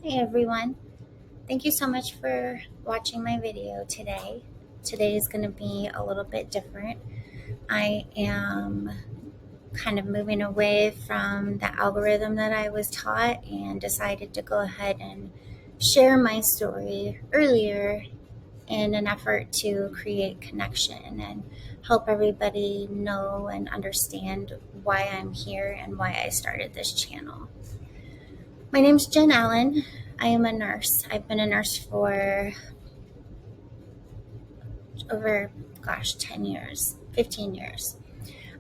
Hey everyone, thank you so much for watching my video today. Today is going to be a little bit different. I am kind of moving away from the algorithm that I was taught and decided to go ahead and share my story earlier in an effort to create connection and help everybody know and understand why I'm here and why I started this channel. My name's Jen Allen. I am a nurse. I've been a nurse for over, 10 years, 15 years.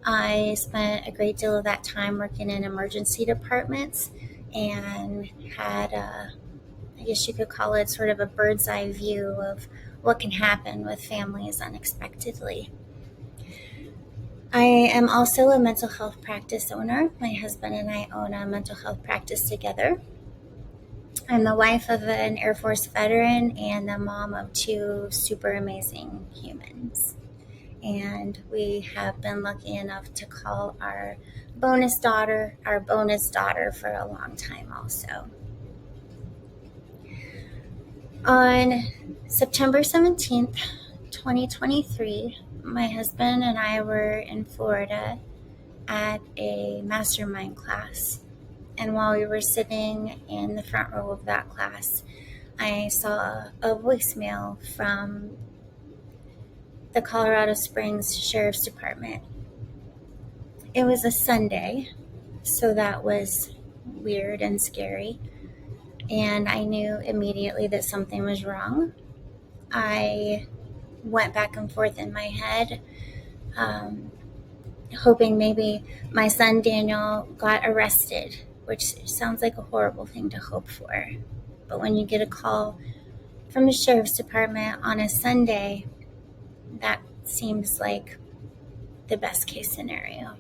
I spent a great deal of that time working in emergency departments and had I guess you could call it sort of a bird's eye view of what can happen with families unexpectedly. I am also a mental health practice owner. My husband and I own a mental health practice together. I'm the wife of an Air Force veteran and the mom of two super amazing humans. And we have been lucky enough to call our bonus daughter for a long time also. On September 17th, 2023, my husband and I were in Florida at a mastermind class. And while we were sitting in the front row of that class, I saw a voicemail from the Colorado Springs Sheriff's Department. It was a Sunday, so that was weird and scary. And I knew immediately that something was wrong. I went back and forth in my head, hoping maybe my son Daniel got arrested, which sounds like a horrible thing to hope for. But when you get a call from the sheriff's department on a Sunday, that seems like the best case scenario.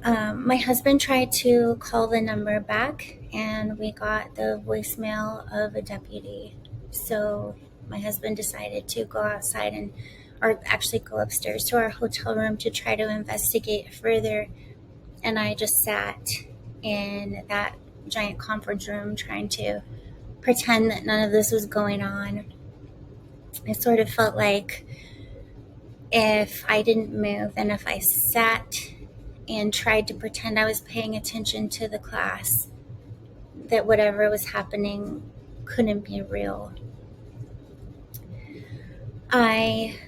My husband tried to call the number back, and we got the voicemail of a deputy. So my husband decided to go outside or actually go upstairs to our hotel room to try to investigate further. And I just sat in that giant conference room trying to pretend that none of this was going on. It sort of felt like if I didn't move and if I sat and tried to pretend I was paying attention to the class, that whatever was happening couldn't be real. I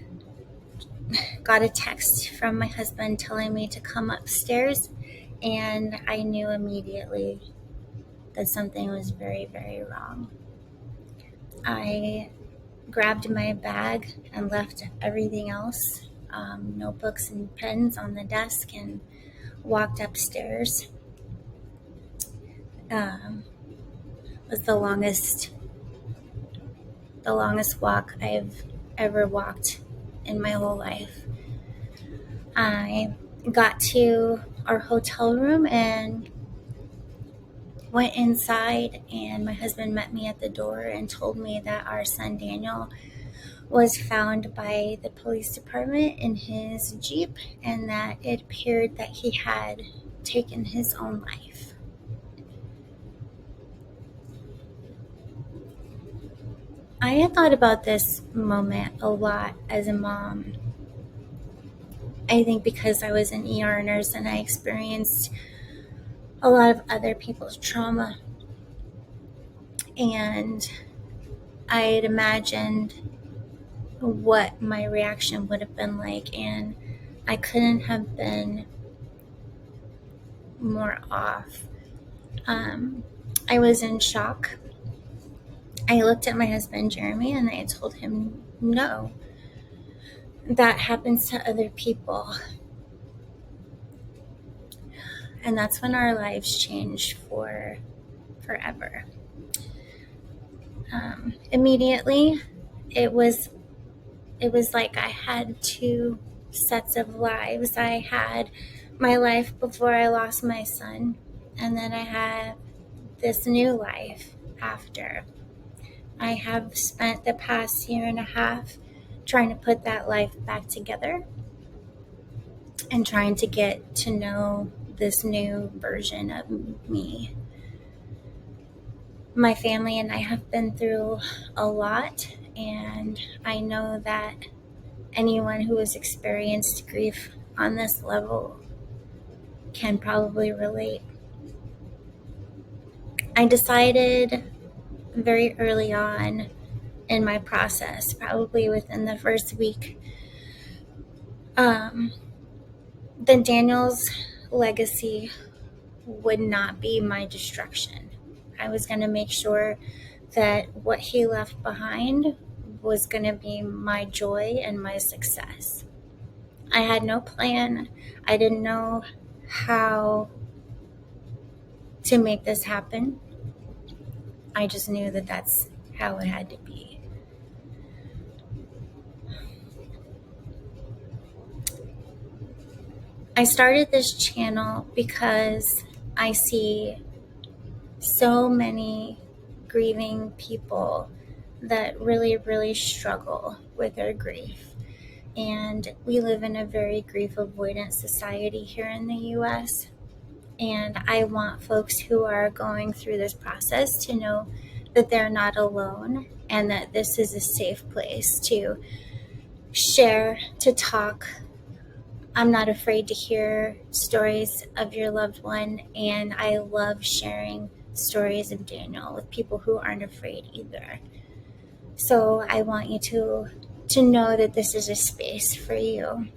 got a text from my husband telling me to come upstairs, and I knew immediately that something was very, very wrong. I grabbed my bag and left everything else, notebooks and pens on the desk, and walked upstairs. Was the longest walk I've ever walked in my whole life. I got to our hotel room and went inside, and my husband met me at the door and told me that our son Daniel was found by the police department in his Jeep, and that it appeared that he had taken his own life. I had thought about this moment a lot as a mom. I think because I was an ER nurse and I experienced a lot of other people's trauma. And I had imagined what my reaction would have been like, and I couldn't have been more off. I was in shock. I looked at my husband, Jeremy, and I told him, no, that happens to other people. And that's when our lives changed forever. Immediately, it was like I had two sets of lives. I had my life before I lost my son, and then I had this new life after. I have spent the past year and a half trying to put that life back together and trying to get to know this new version of me. My family and I have been through a lot, and I know that anyone who has experienced grief on this level can probably relate. I decided very early on in my process, probably within the first week, um, that Daniel's legacy would not be my destruction. I was going to make sure that what he left behind was going to be my joy and my success. I had no plan. I didn't know how to make this happen. I just knew that that's how it had to be. I started this channel because I see so many grieving people that really, really struggle with their grief. And we live in a very grief avoidant society here in the US. And I want folks who are going through this process to know that they're not alone and that this is a safe place to share, to talk. I'm not afraid to hear stories of your loved one, and I love sharing stories of Daniel with people who aren't afraid either. So I want you to know that this is a space for you.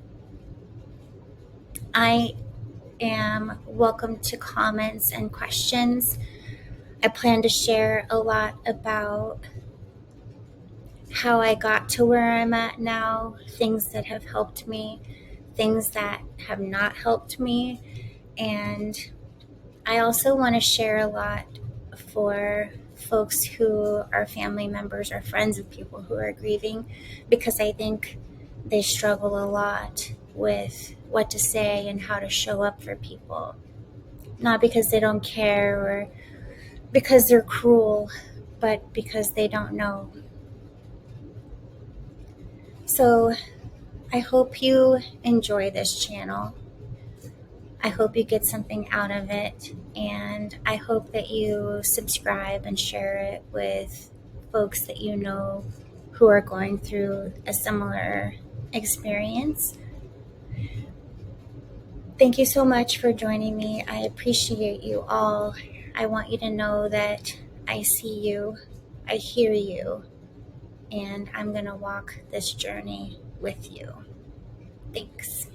I am welcome to comments and questions. I plan to share a lot about how I got to where I'm at now, things that have helped me, things that have not helped me, and I also want to share a lot for folks who are family members or friends of people who are grieving, because I think they struggle a lot with what to say and how to show up for people. Not because they don't care or because they're cruel, but because they don't know. So I hope you enjoy this channel. I hope you get something out of it, and I hope that you subscribe and share it with folks that you know who are going through a similar experience. Thank you so much for joining me. I appreciate you all. I want you to know that I see you, I hear you, and I'm going to walk this journey with you. Thanks.